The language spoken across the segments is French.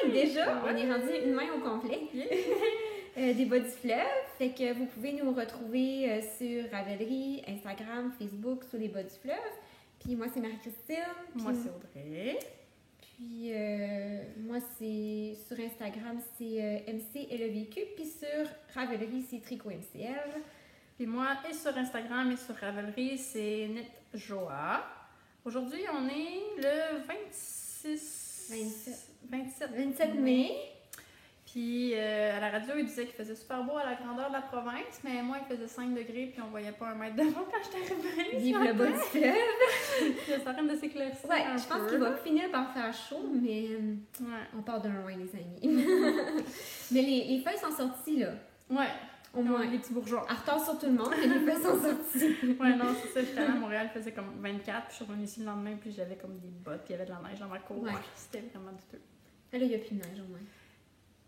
5 déjà. On est rendu une main au complet. Des bas du fleuve. Fait que vous pouvez nous retrouver sur Ravelry, Instagram, Facebook, sous les bas du fleuve. Puis moi, c'est Marie-Christine. Moi, c'est Audrey. Puis moi, c'est sur Instagram, c'est MCLEVQ. Puis sur Ravelry, c'est Tricot MCL. Puis moi, et sur Instagram et sur Ravelry, c'est NetJoa. Aujourd'hui, on est le 27 mai. Puis à la radio, il disait qu'il faisait super beau à la grandeur de la province, mais moi, il faisait 5 degrés, puis on voyait pas un mètre de fond quand j'étais arrivée. Vive le bas du fleuve! C'est en train de s'éclaircir. Ouais, je pense qu'il va finir par faire chaud, mais on part de loin, les amis. Mais les feuilles sont sorties, là. Ouais. Au moins. Les petits bourgeois. En retard sur tout le monde, mais les feuilles sont sorties. Ouais, non, c'est ça. J'étais allée à Montréal, il faisait comme 24, puis je suis revenue ici le lendemain, puis j'avais comme des bottes, puis il y avait de la neige dans ma cour. Ouais. C'était vraiment douteux. Là, il n'y a plus de neige, au moins.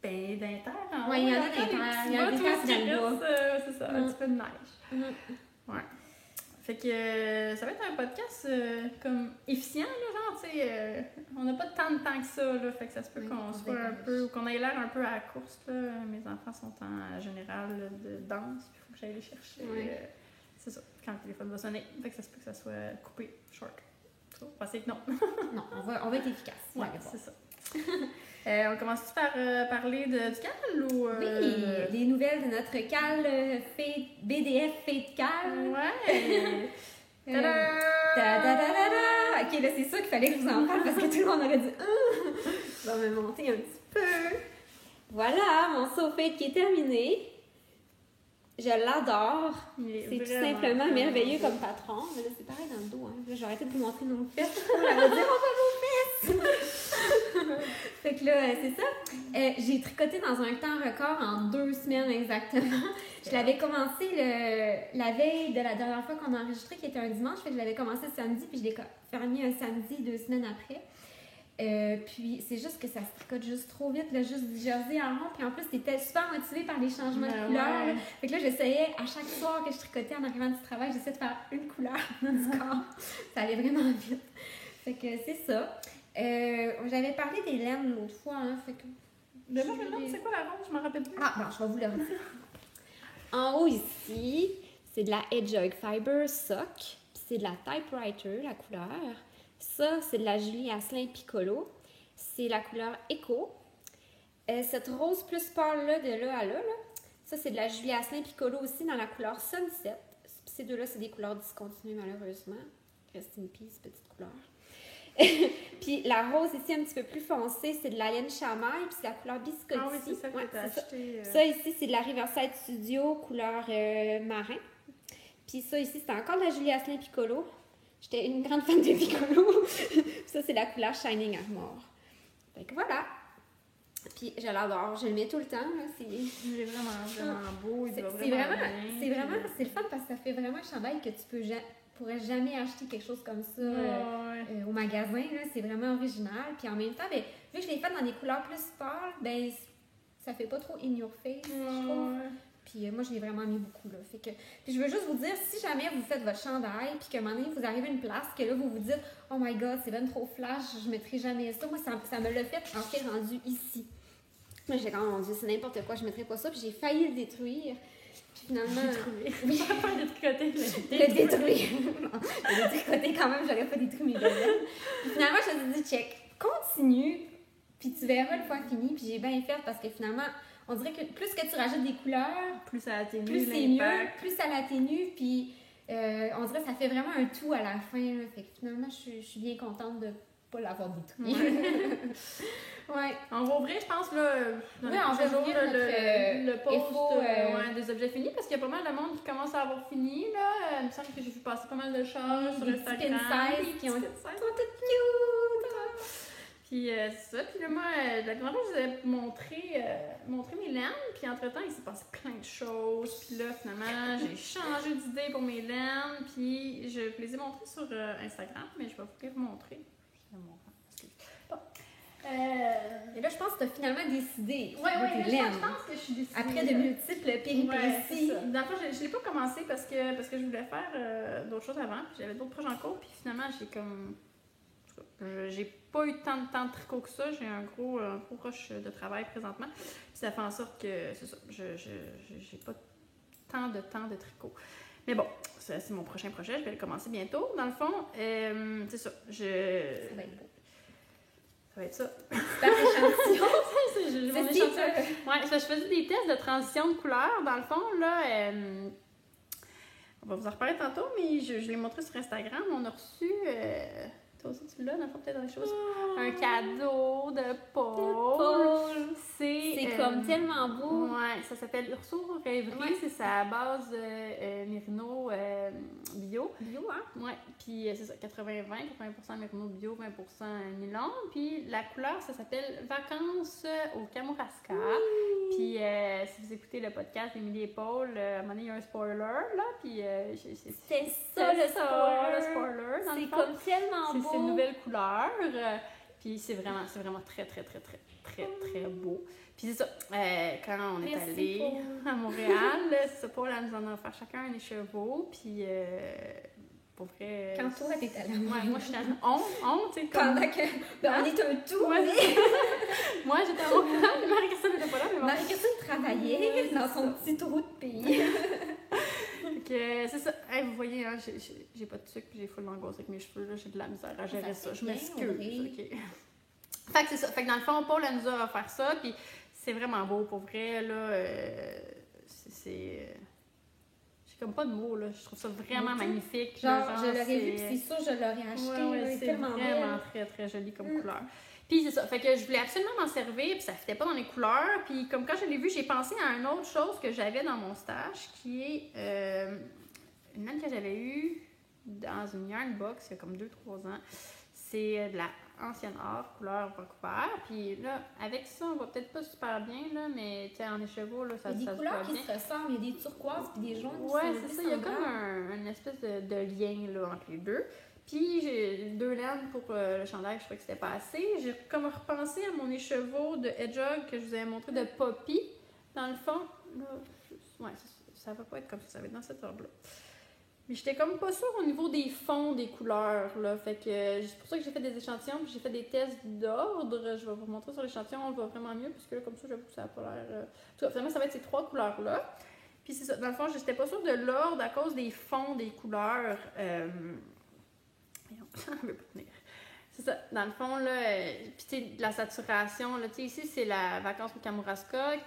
Ben, d'inter, hein? Ouais, il y en a d'inter. Il y a des tasses dans le bois. C'est ça, un petit peu de neige. Ouais. Fait que ça va être un podcast comme efficient, là, genre, tu sais, on n'a pas tant de temps que ça, là, fait que ça se peut qu'on soit un peu, qu'on ait l'air un peu à la course, là. Mes enfants sont en général de danse, puis il faut que j'aille les chercher. C'est ça, quand le téléphone va sonner, fait que ça se peut que ça soit coupé, short. On va essayer que non. Non, on va être efficace. Ouais, c'est ça. On commence-tu par parler du CAL ou... Oui, les nouvelles de notre CAL, BDF Fête CAL. Ouais! Ok, là, c'est sûr qu'il fallait que je vous en parle parce que tout le monde aurait dit je vais me monter un petit peu. Voilà, mon saut fête qui est terminé. Je l'adore. C'est tout simplement merveilleux comme patron. Mais là, c'est pareil dans le dos. Hein. Là, j'ai arrêté de vous montrer nos fesses. Elle va dire, on va vos fesses! Fait que là, c'est ça. J'ai tricoté dans un temps record en 2 semaines exactement. Je l'avais commencé la veille de la dernière fois qu'on a enregistré, qui était un dimanche. Fait que je l'avais commencé samedi, puis je l'ai fermé un samedi 2 semaines après. Puis c'est juste que ça se tricote juste trop vite, là, juste du jersey en rond. Puis en plus, t'étais super motivée par les changements de couleurs. Ouais. Fait que là, j'essayais à chaque soir que je tricotais en arrivant du travail, j'essayais de faire une couleur du corps. Ça allait vraiment vite. Fait que c'est ça. J'avais parlé des laines l'autre fois, hein, fait que... De là, c'est quoi la ronde? Je m'en rappelle plus. Ah, bon, je vais vous le redire. En haut ici, c'est de la Hedgehog Fiber Sock, puis c'est de la Typewriter, la couleur. Ça, c'est de la Julie Asselin Piccolo. C'est la couleur Echo. Cette rose plus pâle-là, de là à là, ça, c'est de la Julie Asselin Piccolo aussi dans la couleur Sunset. Ces deux-là, c'est des couleurs discontinues, malheureusement. Rest in peace, petite couleur. Puis la rose ici, un petit peu plus foncée, c'est de la laine chamaille, puis c'est la couleur biscotti. Ah oui, c'est ça que tu as acheté. Ça ici, c'est de la Riverside Studio, couleur marin. Puis ça ici, c'est encore de la Julie Asselin Piccolo. J'étais une grande fan de Piccolo. Ça, c'est la couleur Shining Armor. Fait que voilà. Puis je l'adore, je le mets tout le temps. Là. Il est vraiment beau. C'est le fun parce que ça fait vraiment un chandail que tu pourrais jamais acheter quelque chose comme ça au magasin. Là. C'est vraiment original. Puis en même temps, ben, vu que je l'ai fait dans des couleurs plus pâles, ben, ça fait pas trop in your face, je trouve. Puis moi, je l'ai vraiment mis beaucoup. Là. Fait que, puis je veux juste vous dire, si jamais vous faites votre chandail, puis qu'à un moment donné, vous arrivez à une place, que là, vous vous dites « Oh my God, c'est bien trop flash, je mettrai jamais ça. » Moi, ça me l'a fait en fait rendu ici. Moi, j'ai dit « Oh mon Dieu, c'est n'importe quoi, je mettrai pas ça. » Puis j'ai failli le détruire. Puis finalement... Oui, pas de tricoter, le détruire. Je l'ai tricoté quand même, j'aurais pas détruit mes bébés. Puis finalement, je me suis dit « Check, continue, puis tu verras le fois fini. » Puis j'ai bien fait parce que finalement... On dirait que plus que tu rajoutes des couleurs, plus ça atténue, plus c'est mieux, plus ça l'atténue, puis on dirait que ça fait vraiment un tout à la fin. Là. Fait que finalement, je suis bien contente de ne pas l'avoir détruit. Ouais. On va ouvrir, je pense, là, on va ouvrir le post des objets finis, parce qu'il y a pas mal de monde qui commence à avoir fini. Là. Il me semble que j'ai vu passer pas mal de choses sur Instagram. Qui sont toutes cute! Puis c'est ça. Puis là, moi, la dernière fois, je vous avais montré mes laines. Puis entre-temps, il s'est passé plein de choses. Puis là, finalement, j'ai changé d'idée pour mes laines. Puis je vous les ai montrées sur Instagram, mais je vais vous les remontrer. Et là, je pense que tu as finalement décidé. Oui, je pense que je suis décidée. Après de multiples péripéties. D'abord, je ne l'ai pas commencé parce que je voulais faire d'autres choses avant. Puis j'avais d'autres projets en cours. Puis finalement, j'ai comme... tout cas, j'ai pas eu tant de temps de tricot que ça. J'ai un gros rush de travail présentement. Puis ça fait en sorte que, c'est ça, j'ai pas tant de temps de tricot. Mais bon, c'est mon prochain projet. Je vais le commencer bientôt. Dans le fond, c'est ça. Ça va être beau. Ça va être ça. Super échantillon. J'ai mon échantillon. Ouais, je faisais des tests de transition de couleur. Dans le fond, là, on va vous en reparler tantôt, mais je l'ai montré sur Instagram. On a reçu, toi aussi tu l'as, dans le fond, peut-être dans les choses, un cadeau de Paul. C'est comme tellement beau. Ouais, ça s'appelle Urso Rêverie. Ouais. C'est sa base Mérino bio. Bio, hein? Ouais, puis c'est ça, 80-20, 80% Mérino bio, 20% nylon. Puis la couleur, ça s'appelle Vacances au Kamouraska. Oui. Puis si vous écoutez le podcast d'Émilie et Paul, à un moment donné, il y a un spoiler, là. Puis c'est ça le spoiler. C'est comme tellement beau. C'est une nouvelle couleur. Puis c'est vraiment très, très, très, très, très, très beau. Puis c'est ça, quand on est allé à Montréal, c'est ça, Paul, elle nous en a offert chacun un écheveau. Puis pour vrai. Quand toi, t'es allée. Ouais, moi, je suis allée. On, tu sais. Pendant que. Ben, on est un tout. Ouais. Moi, j'étais à Montréal, mais Marie-Christine n'était pas là. Mais bon. Marie-Christine travaillait dans son petit trou de pays. Donc, c'est ça. Hey, vous voyez, hein, j'ai pas de sucre, puis j'ai full d'angoisse avec mes cheveux, là. J'ai de la misère à gérer ça. Je m'excuse. OK. Fait que c'est ça. Fait que dans le fond, Paul, elle nous a offert ça, puis c'est vraiment beau, pour vrai, là. J'ai comme pas de mots, là. Je trouve ça vraiment magnifique. Genre je l'aurais vu, puis c'est sûr, je l'aurais acheté. Ouais, c'est vraiment très, très joli comme couleur. Puis c'est ça. Fait que je voulais absolument m'en servir, puis ça fitait pas dans les couleurs. Puis comme quand je l'ai vu, j'ai pensé à une autre chose que j'avais dans mon stash, qui est une laine que j'avais eue dans une yarn box il y a comme 2-3 ans. C'est de la ancienne or, couleur Vancouver. Puis là, avec ça, on va peut-être pas super bien, là, mais tu sais, en écheveau, là, ça se voit bien. Il y a des couleurs qui se ressemblent, il y a des turquoises puis des jaunes. Ouais, c'est ça. Il y a comme une espèce de lien là, entre les deux. Puis j'ai 2 laines pour le chandail, je trouvais que c'était pas assez. J'ai comme repensé à mon écheveau de Hedgehog que je vous avais montré de Poppy. Dans le fond, là, ouais, ça va pas être comme ça va être dans cette ordre-là. Mais j'étais comme pas sûre au niveau des fonds des couleurs, là. Fait que c'est pour ça que j'ai fait des échantillons, puis j'ai fait des tests d'ordre. Je vais vous montrer sur l'échantillon, on le voit vraiment mieux, parce que là, comme ça, j'avoue que ça a pas l'air... En tout cas, finalement, ça va être ces 3 couleurs-là. Puis c'est ça, dans le fond, j'étais pas sûre de l'ordre à cause des fonds des couleurs. Ça ne veut pas tenir. C'est ça, dans le fond, là, puis tu sais, de la saturation, là, tu sais, ici, c'est la Vacances au Kamouraska,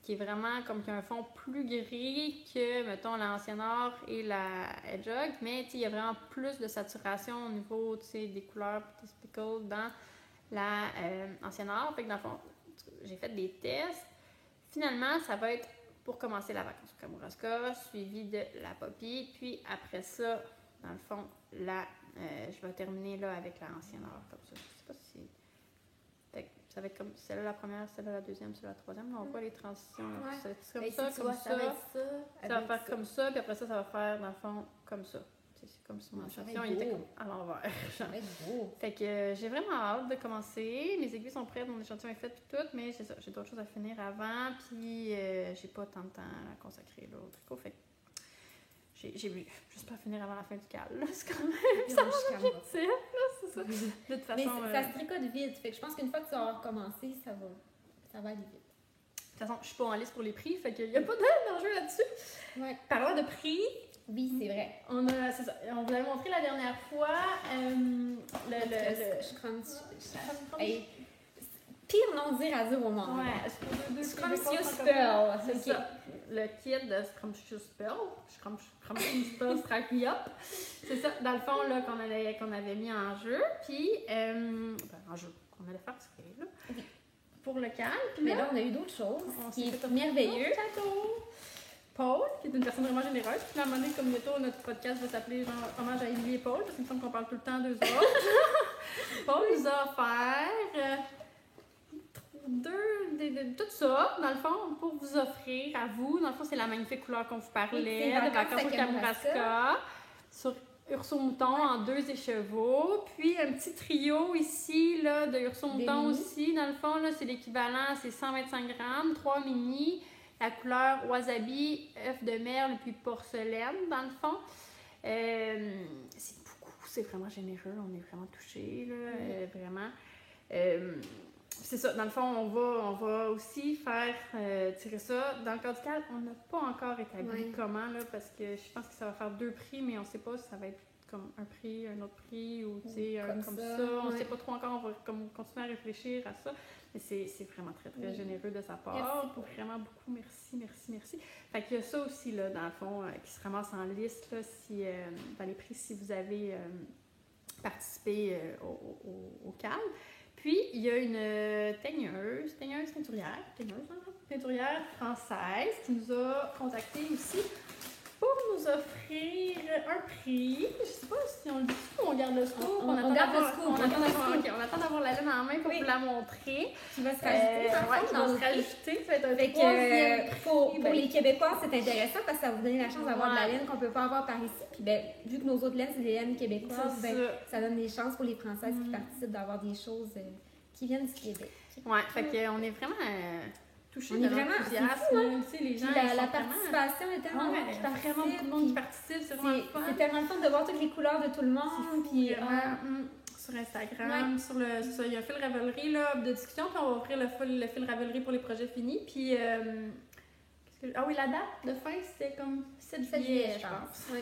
qui est vraiment comme qu'il y a un fond plus gris que, mettons, l'ancienne or et la Hedgehog, mais tu sais, il y a vraiment plus de saturation au niveau, tu sais, des couleurs typical dans la ancienne or. Fait que dans le fond, j'ai fait des tests. Finalement, ça va être pour commencer la Vacances au Kamouraska, suivi de la Poppy, puis après ça, dans le fond, je vais terminer là avec la ancienne or, comme ça. Je sais pas si... Ça va être comme celle-là la première, celle-là la deuxième, celle-là la troisième. Là, on voit les transitions. Là. Ouais. Ça va être comme ça, comme ça. Ça va faire ça. comme ça, puis après ça va faire, dans le fond, comme ça. C'est comme si mon échantillon était comme à l'envers. Ça va être beau. Fait que j'ai vraiment hâte de commencer. Mes aiguilles sont prêtes, mon échantillon est fait, puis tout, mais c'est ça. J'ai d'autres choses à finir avant, puis j'ai pas tant de temps à consacrer là, au tricot. Fait que j'espère finir avant la fin du cal. C'est quand même ça mon objectif, là, c'est ça. De toute façon, mais ça se tricote vite. Fait que je pense qu'une fois que tu vas recommencer, ça va aller vite. De toute façon, je suis pas en liste pour les prix, fait qu'il n'y a pas d'enjeu là-dessus. Ouais. Parlant de prix, oui, c'est vrai. On vous avait montré la dernière fois Hey, pire non dire à dire au monde. Ouais, Scrumptious Pearl. C'est ça. Le kit de Scrumptious Pearl. Scrumptious Pearl Strike Me Up. C'est ça, dans le fond, là, qu'on avait mis en jeu. Puis, en jeu, qu'on allait faire ce là. Oui. Pour le calme. Mais là, on a eu d'autres choses. Qui est merveilleux. Paul, qui est une personne vraiment généreuse. Puis à un moment donné, comme bientôt, notre podcast va s'appeler genre Hommage à Émilie et Paul, parce qu'il me semble qu'on parle tout le temps d'eux autres. Paul nous a offert tout ça, dans le fond, pour vous offrir à vous. Dans le fond, c'est la magnifique couleur qu'on vous parlait, de Vacances au Kamouraska, sur Urso Mouton en 2 écheveaux. Puis un petit trio ici, là, de Urso Mouton aussi. Dans le fond, là, c'est l'équivalent, c'est 125 grammes, 3 mini. La couleur wasabi, œuf de merle, puis porcelaine, dans le fond. C'est beaucoup. c'est vraiment généreux, on est vraiment touchés, là, vraiment. C'est ça, dans le fond, on va aussi faire tirer ça. Dans le cortical, on n'a pas encore établi comment, là, parce que je pense que ça va faire 2 prix, mais on ne sait pas si ça va être comme un prix, un autre prix, ou comme ça. On ne sait pas trop encore, on va comme continuer à réfléchir à ça. Mais c'est vraiment très, très généreux de sa part. Merci. Vraiment beaucoup, merci. Fait qu'il y a ça aussi, là, dans le fond, qui se ramasse en liste, là, si, dans les prix, si vous avez participé au CAL. Puis, il y a une teinturière française qui nous a contactés aussi pour nous offrir un prix. Je sais pas si on le dit ou on garde le scoop. On garde le scoop. On attend d'avoir la laine en main pour vous la montrer. Qui va se rajouter. Qui va se rajouter. Ça va être un troisième prix. Pour les Québécois, c'est intéressant parce que ça va vous donner la chance d'avoir de la laine qu'on peut pas avoir par ici. Puis vu que nos autres laines, c'est des laines québécoises, ça donne des chances pour les Françaises qui participent d'avoir des choses qui viennent du Québec. Ouais, fait qu'on est vraiment... On est vraiment enthousiasme, tu sais, les gens. La participation est tellement il y a vraiment beaucoup de monde qui participe, c'est vraiment fun. C'est tellement le fun de voir toutes les couleurs de tout le monde. Puis, sur Instagram, sur le, c'est ça, il y a un fil Ravelry là, de discussion, puis on va ouvrir le fil Ravelry pour les projets finis. Puis, la date de fin, c'était comme 7 juillet, je pense. Oui.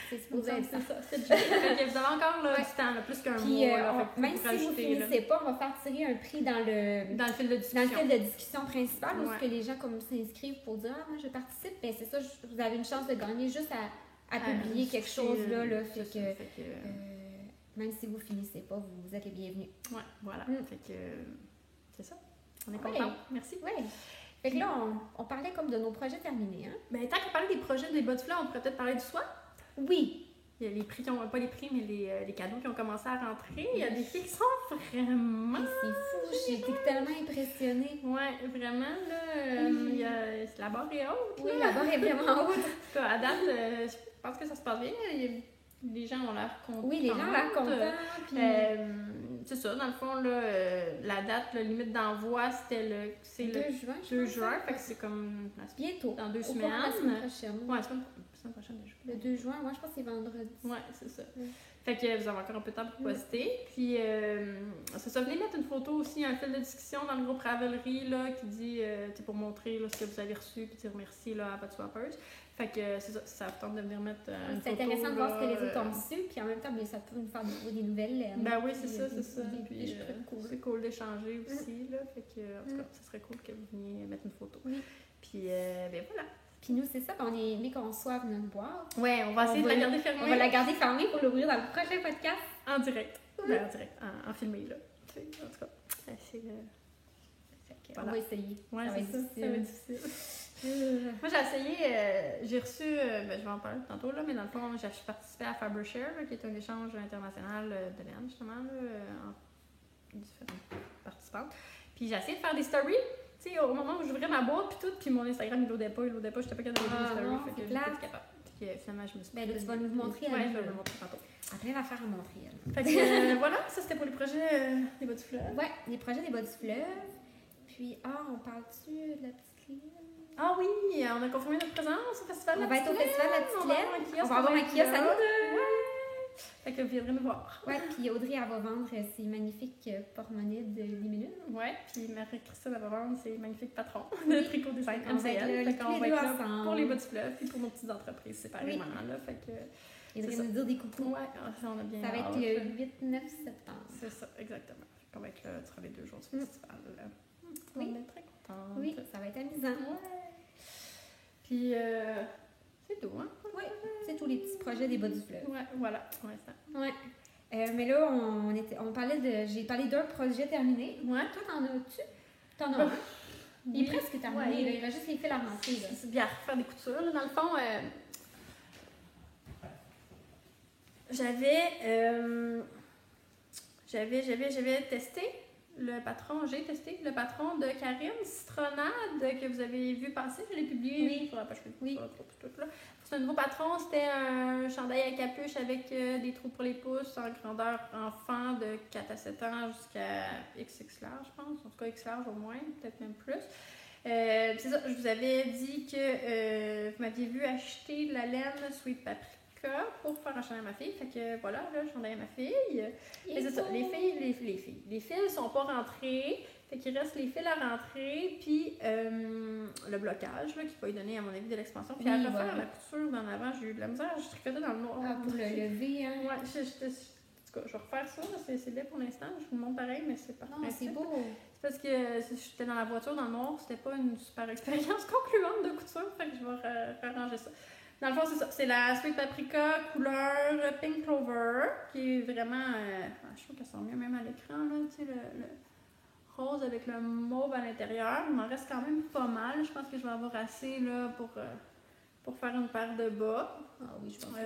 C'est supposé être ça. 7 juillet. Vous avez encore du temps, là, plus qu'un mois. Même si vous ne finissez pas, on va faire tirer un prix dans le fil de discussion. Dans le fil de discussion principal, où que les gens comme s'inscrivent pour dire « Ah, moi, je participe », bien c'est ça, vous avez une chance de gagner juste à publier quelque chose là. Fait que même si vous ne finissez pas, vous êtes les bienvenus. Oui, voilà. Fait que c'est ça. On est contents. Merci. Oui. Fait que là, on parlait comme de nos projets terminés. Hein? Ben, tant qu'on parlait des projets des bas de fleurs, on pourrait peut-être parler du soin. Oui. Il y a les prix qui ont, pas les prix, mais les cadeaux qui ont commencé à rentrer. Il y a des filles qui sont vraiment... C'est fou, j'étais tellement impressionnée. Ouais, vraiment, là, la barre est haute. Oui, la barre est vraiment haute. À date, je pense que ça se passe bien. Les gens ont l'air contents. Oui, les gens ont l'air contents. Puis... c'est ça, dans le fond, là, la date, la limite d'envoi, c'était le 2 juin. Fait que c'est comme... Bientôt. Dans 2 semaines. La semaine prochaine. Ouais, la semaine prochaine déjà. Le 2 juin, moi je pense que c'est vendredi. Ouais, c'est ça. Fait que vous avez encore un peu de temps pour poster. Puis, c'est ça, venez mettre une photo aussi, un fil de discussion dans le groupe Ravelry, là, qui dit, pour montrer là, ce que vous avez reçu, puis dire merci là, à votre swapper. Fait que c'est ça, ça vous tente de venir mettre une photo. C'est intéressant de voir ce que les autres ont reçu, puis en même temps, ça peut nous faire des nouvelles. Ben oui, c'est ça. Puis, c'est cool d'échanger aussi, là. Fait que, en tout cas, ça serait cool que vous veniez mettre une photo. Oui. Puis, ben voilà. Puis nous, c'est ça, on est aimé qu'on reçoive notre boîte. Ouais, on va essayer de la garder fermée. On va la garder fermée pour l'ouvrir dans le prochain podcast. En direct. Ben, en direct, en filmé, là. En tout cas, c'est... Voilà. On va essayer. Ouais, ça va être difficile. Moi, j'ai essayé, j'ai reçu, je vais en parler tantôt, là, mais dans le fond, j'ai participé à Fabershare, là, qui est un échange international de laine, justement, là, en différentes participantes. Puis j'ai essayé de faire des stories. Tu sais, au moment où j'ouvrais ma boîte, puis mon Instagram, il loadait pas, j'étais pas capable de faire des stories. Fait que j'étais pas capable. Puis finalement, je me suis... Ben là, tu vas nous montrer. Ouais, je vais vous montrer tantôt. Après, elle va faire à montrer, elle. Fait que voilà, ça c'était pour les projets des bas du fleuve. Ouais, les projets des bas du fleuve. Puis, on parle-tu de la petite ligne? Ah oui, on a confirmé notre présence au Festival de la Petite Laine. On va être au Festival de la Petite Laine. On va avoir un kiosque à nous deux. Fait que vous viendrez nous voir. Ouais, puis Audrey, elle va vendre ses magnifiques porte-monnaies de Liminune. Ouais, puis Marie-Christine, elle va vendre ses magnifiques patrons de tricot design MCL. Fait qu'on va être là pour les bas du fleuve puis pour nos petites entreprises séparément. Là, fait que... Audrey nous dire des coucous. Ouais, ça on a bien. Ça va être le 8-9 septembre. C'est ça, exactement. Fait qu'on va être là sur les 2 jours du festival. On est très contents. Oui, ça va être amusant. Ouais. Puis, c'est tout, hein? Oui, c'est tous les petits projets des bas du fleuve. Ouais, voilà, pour l'instant. Ouais. Mais là, j'ai parlé d'un projet terminé. Ouais. Toi, t'en as-tu? T'en as un? Il est presque terminé, là. Il reste juste les fils à rentrer, là. C'est bien faire des coutures, là. Dans le fond, j'avais testé j'ai testé le patron de Karine Citronade que vous avez vu passer, je l'ai publié sur la page Facebook, sur le groupe, tout là. C'est un nouveau patron, c'était un chandail à capuche avec des trous pour les pouces en grandeur enfant de 4 à 7 ans jusqu'à XX large, je pense, en tout cas X large au moins, peut-être même plus. C'est ça, je vous avais dit que vous m'aviez vu acheter de la laine Sweet Paprika paprika pour faire un chandail à ma fille. Fait que voilà, là, le chandail à ma fille. Et c'est ça, les filles. Les fils sont pas rentrés. Fait qu'il reste les fils à rentrer, puis le blocage, là, qui va lui donner, à mon avis, de l'expansion. Puis à refaire la couture d'en avant, j'ai eu de la misère, je tricotais dans le noir. Ah, pour le lever, hein? Ouais, en tout cas, je vais refaire ça, c'est laid pour l'instant. Je vous le montre pareil, mais c'est pas Non, c'est beau. C'est parce que j'étais dans la voiture dans le noir, c'était pas une super expérience concluante de couture, fait que je vais réarranger ça. Dans le fond, c'est ça. C'est la Sweet Paprika couleur Pink Clover, qui est vraiment... je trouve qu'elle sent mieux même à l'écran, là, tu sais, le rose avec le mauve à l'intérieur. Il m'en reste quand même pas mal. Je pense que je vais avoir assez là, pour faire une paire de bas. Ah oui, je pense que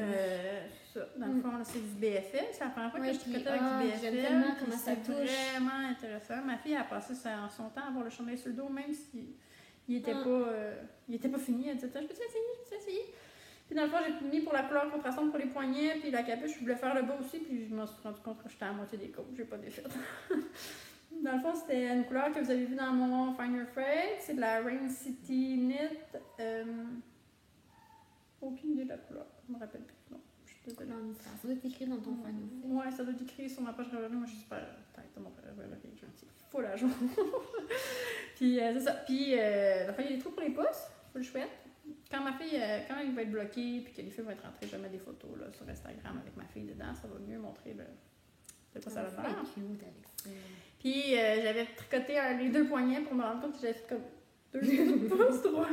c'est ça. Dans le fond, là, c'est du BFL. C'est la première fois que je tricotais avec du BFL. J'aime tellement comment ça touche. C'est vraiment intéressant. Ma fille a passé son temps à avoir le chandail sur le dos, même s'il n'était pas fini. Elle disait, je peux essayer? Puis dans le fond, j'ai mis pour la couleur contrastante pour les poignets, puis la capuche, je voulais faire le bas aussi, puis je m'en suis rendu compte que j'étais à moitié des côtes. J'ai pas défait. Dans le fond, c'était une couleur que vous avez vue dans mon Find Your Freight. C'est de la Rain City Knit. Aucune idée de la couleur. Je me rappelle plus. Non, je suis désolée. Ça doit être écrit dans ton Find Your Freight. Ouais, ça doit être écrit sur ma page Ravelry. Moi, je suis super tête de mon Ravelry. J'ai un petit full à jour. Puis, c'est ça. Puis, dans le fond, il y a des trous pour les pouces. Full chouette. Quand ma fille, quand elle va être bloquée puis que les filles vont être rentrées, je vais mettre des photos là, sur Instagram avec ma fille dedans. Ça va mieux montrer de quoi ça va faire. Cute avec ça. Puis j'avais tricoté les deux poignets pour me rendre compte que j'avais fait comme 2 pouces droits.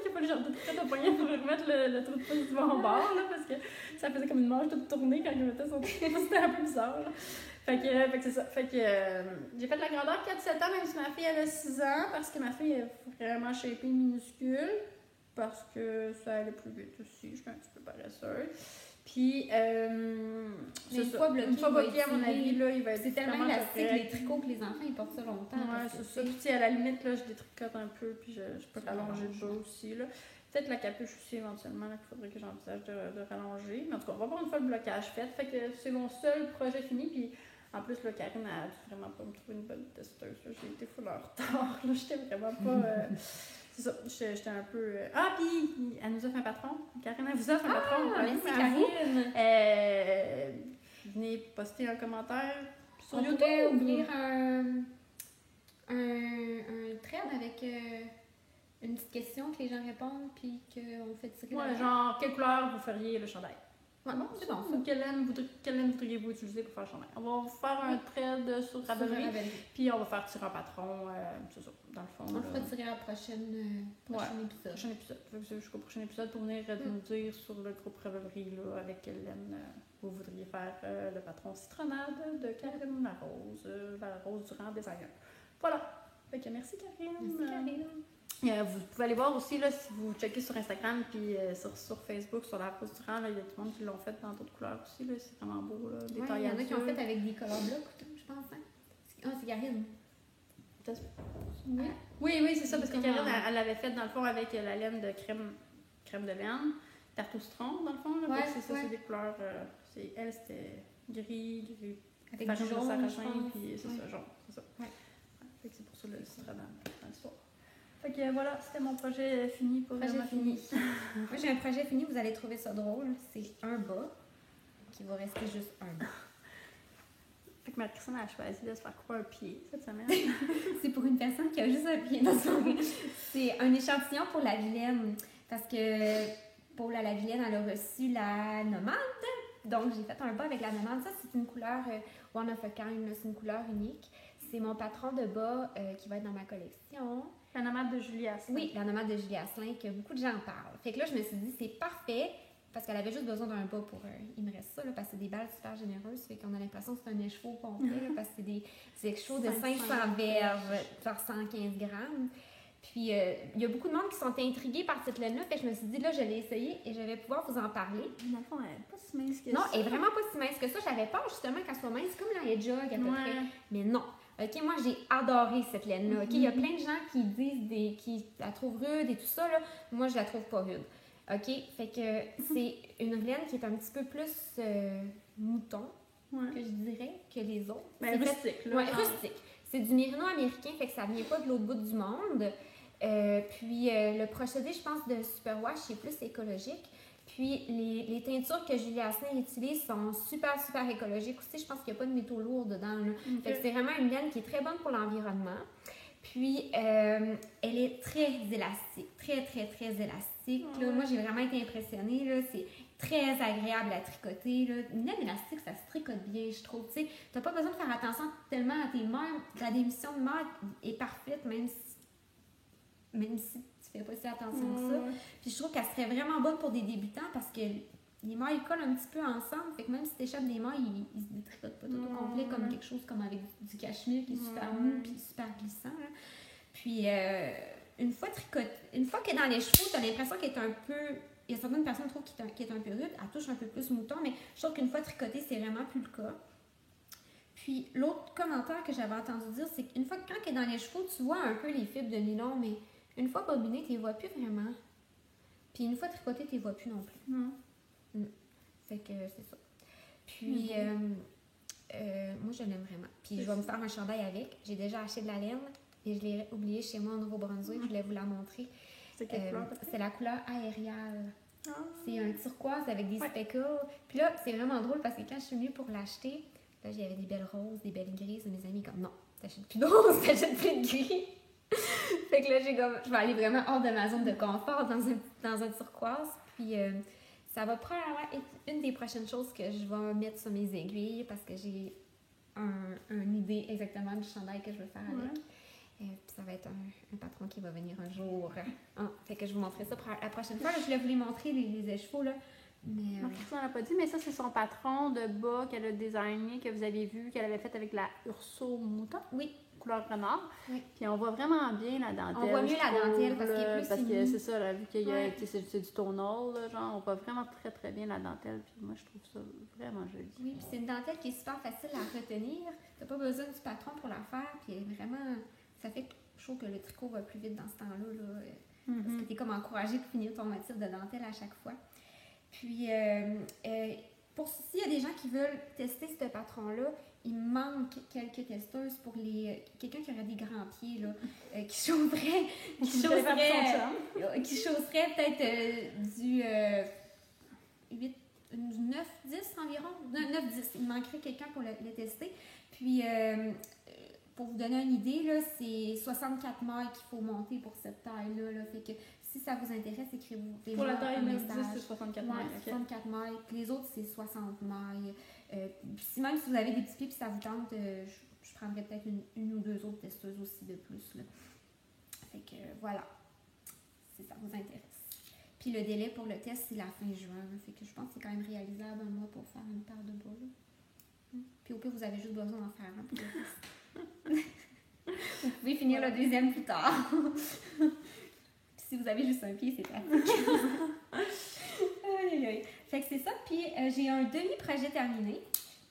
Il a fallu genre de tricoter un poignet pour remettre le trou de pouce du bon bord là, parce que ça faisait comme une manche toute tournée quand il mettait son trou de pouce. C'était un peu bizarre. Là. Fait que c'est ça. Fait que j'ai fait la grandeur 4-7 ans, même si ma fille elle a 6 ans, parce que ma fille est vraiment shapée minuscule. Parce que ça allait plus vite aussi. Je suis un petit peu paresseuse. Puis, une fois bloqué, à mon avis, là, il va être. C'est tellement élastique, les tricots, que les enfants, ils portent ça longtemps. Ouais, c'est ça. Puis, à la limite, là, je détricote un peu, puis je peux rallonger le bas aussi, là. Peut-être la capuche aussi, éventuellement, qu'il faudrait que j'envisage de rallonger. Mais en tout cas, on va voir une fois le blocage fait. Fait que c'est mon seul projet fini. Puis, en plus, là, Karine a dû vraiment pas me trouver une bonne testeuse. J'ai été full en retard. Là, j'étais vraiment pas. C'est ça, j'étais un peu... Ah, puis elle nous offre un patron. Karine, elle vous offre un patron. Merci, Karine. Venez poster un commentaire sur On YouTube. pourrait ouvrir un thread avec une petite question que les gens répondent, puis qu'on fait tirer. Ouais, genre, quelle couleur vous feriez le chandail? Ouais, bon, c'est bon, ça. Ou quelle laine voudriez-vous utiliser pour faire le chandail? On va faire un thread sur Ravelry, puis on va faire tirer un patron, c'est ça, dans le fond. On le fera tirer à prochain épisode. Prochain épisode. Jusqu'au prochain épisode pour venir nous dire sur le groupe Ravelry là, avec quelle laine vous voudriez faire le patron citronnade de Karine la rose du rang designer. Voilà. Fait que merci Karine. Merci Karine. Vous pouvez aller voir aussi, là, si vous checkez sur Instagram puis sur Facebook, sur la rose du rang, il y a tout le monde qui l'ont fait dans d'autres couleurs aussi. Là, c'est vraiment beau. Là, des il y en a qui ont fait avec des colors blocs, je pense. Hein? Ah, c'est Karine. Oui, c'est ça, parce que Karine, elle l'avait fait dans le fond avec la laine de crème de laine, tarte au citron, dans le fond. Là, c'est ça, c'est des couleurs. Elle, c'était gris, avec du jaune, sarrasin, puis c'est ça, jaune. C'est ça. Ouais. Fait que c'est pour ça le citron dans l'histoire. Fait que voilà, c'était mon projet fini pour projet fini. Moi, j'ai un projet fini, vous allez trouver ça drôle. C'est un bas qui va rester juste un bas. Fait que Marie-Christine a choisi de se faire couper un pied cette semaine. C'est pour une personne qui a juste un pied dans son pied. C'est un échantillon pour la vilaine. Parce que Paul à la vilaine, elle a reçu la nomade. Donc, j'ai fait un bas avec la nomade. Ça, c'est une couleur one of a kind. C'est une couleur unique. C'est mon patron de bas qui va être dans ma collection. La nomade de Julie Asselin. Oui, la nomade de Julie Asselin, que beaucoup de gens parlent. Fait que là, je me suis dit, c'est parfait, parce qu'elle avait juste besoin d'un bas pour... il me reste ça, là, parce que c'est des balles super généreuses. Fait qu'on a l'impression que c'est un écheveau complet, là, parce que c'est des échevaux de 500 verges par 115 grammes. Puis, il y a beaucoup de monde qui sont intrigués par cette laine-là. Fait que je me suis dit, là, je l'ai essayé et je vais pouvoir vous en parler. Dans le fond, elle n'est pas si mince que ça. Non, elle est vraiment pas si mince que ça. J'avais peur, justement, qu'elle soit mince, comme la Hedgehog, à peu près. Mais non. OK, moi, j'ai adoré cette laine-là. OK, il y a plein de gens qui disent qui la trouvent rude et tout ça, là. Moi, je la trouve pas rude. OK, fait que c'est une laine qui est un petit peu plus mouton, que je dirais, que les autres. Mais rustique, là. Ouais, rustique. C'est du mérino américain, fait que ça vient pas de l'autre bout du monde. Puis le procédé, je pense, de Superwash, c'est plus écologique. Puis les teintures que Julie Asselin utilise sont super, super écologiques aussi. Je pense qu'il n'y a pas de métaux lourds dedans. Là. Okay. Fait que c'est vraiment une laine qui est très bonne pour l'environnement. Puis, elle est très élastique, très, très, très élastique. Là. Moi, j'ai vraiment été impressionnée. Là. C'est très agréable à tricoter. Là. Une laine élastique, ça se tricote bien, je trouve. Tu n'as pas besoin de faire attention tellement à tes mailles. La démission de mailles est parfaite, même si tu fais pas si attention que ça. Puis, je trouve qu'elle serait vraiment bonne pour des débutants parce que les mailles collent un petit peu ensemble. Fait que même si tu échappes des mailles, ils se détricotent pas tout au complet comme quelque chose comme avec du cachemire qui est super mou puis super glissant. Là. Puis, une fois qu'elle est dans les chevaux, tu as l'impression qu'elle est un peu... Il y a certaines personnes qui trouvent qu'elle est un peu rude. Elle touche un peu plus mouton, mais je trouve qu'une fois tricotée, c'est vraiment plus le cas. Puis, l'autre commentaire que j'avais entendu dire, c'est qu'une fois quand elle est dans les chevaux, tu vois un peu les fibres de nylon, mais une fois bobinée, tu les vois plus vraiment. Puis, une fois tricotée, tu les vois plus non plus. Fait que c'est ça. Puis, moi, je l'aime vraiment. Puis, je vais me faire un chandail avec. J'ai déjà acheté de la laine et je l'ai oublié chez moi au Nouveau-Brunswick. Je voulais vous la montrer. C'est quelle couleur? C'est la couleur aériale. C'est un turquoise avec des speckles. Puis là, c'est vraiment drôle parce que quand je suis venue pour l'acheter, là, j'avais des belles roses, des belles grises. Et mes amis comme, non, t'achètes plus de roses, t'achètes plus de gris. Fait que là, je vais aller vraiment hors de ma zone de confort dans un turquoise. Puis, ça va probablement être une des prochaines choses que je vais mettre sur mes aiguilles parce que j'ai une idée exactement du chandail que je veux faire avec. Puis ça va être un patron qui va venir un jour. Fait que je vous montrerai ça la prochaine fois. Là, je voulais vous les montrer, les échevaux, là. Mais, Christian l'a pas dit, mais ça, c'est son patron de bas qu'elle a designé, que vous avez vu, qu'elle avait fait avec la Urso Mouton. Oui. Couleur renard. Oui. Puis on voit vraiment bien la dentelle. On voit mieux la dentelle parce qu'elle est plus parce que unie. c'est ça, là, vu qu'il y a c'est du tonal, là, genre, on voit vraiment très très bien la dentelle. Puis moi, je trouve ça vraiment joli. Oui, puis c'est une dentelle qui est super facile à retenir. T'as pas besoin du patron pour la faire. Puis elle est vraiment... Ça fait que je trouve que le tricot va plus vite dans ce temps-là. Là, parce que t'es comme encouragé de finir ton motif de dentelle à chaque fois. Puis, s'il y a des gens qui veulent tester ce patron-là, il manque quelques testeuses pour quelqu'un qui aurait des grands pieds, là, qui chausserait peut-être du 9-10 environ. 9-10. Il manquerait quelqu'un pour le tester. Puis, pour vous donner une idée, là, c'est 64 mailles qu'il faut monter pour cette taille-là. Là. Fait que si ça vous intéresse, écrivez-vous. Pour la taille 9-10, c'est 64 mailles. 64 mailles. Puis les autres, c'est 60 mailles. Même si vous avez des petits pieds et ça vous tente, je prendrais peut-être une ou deux autres testeuses aussi de plus. Là. Fait que voilà, si ça vous intéresse. Puis le délai pour le test, c'est la fin juin. Là. Fait que je pense que c'est quand même réalisable un mois pour faire une paire de bas. Là. Puis au pire, vous avez juste besoin d'en faire un pour le test. Vous pouvez finir le deuxième plus tard. Si vous avez juste un pied, c'est pratique. Fait que c'est ça. Puis j'ai un demi-projet terminé,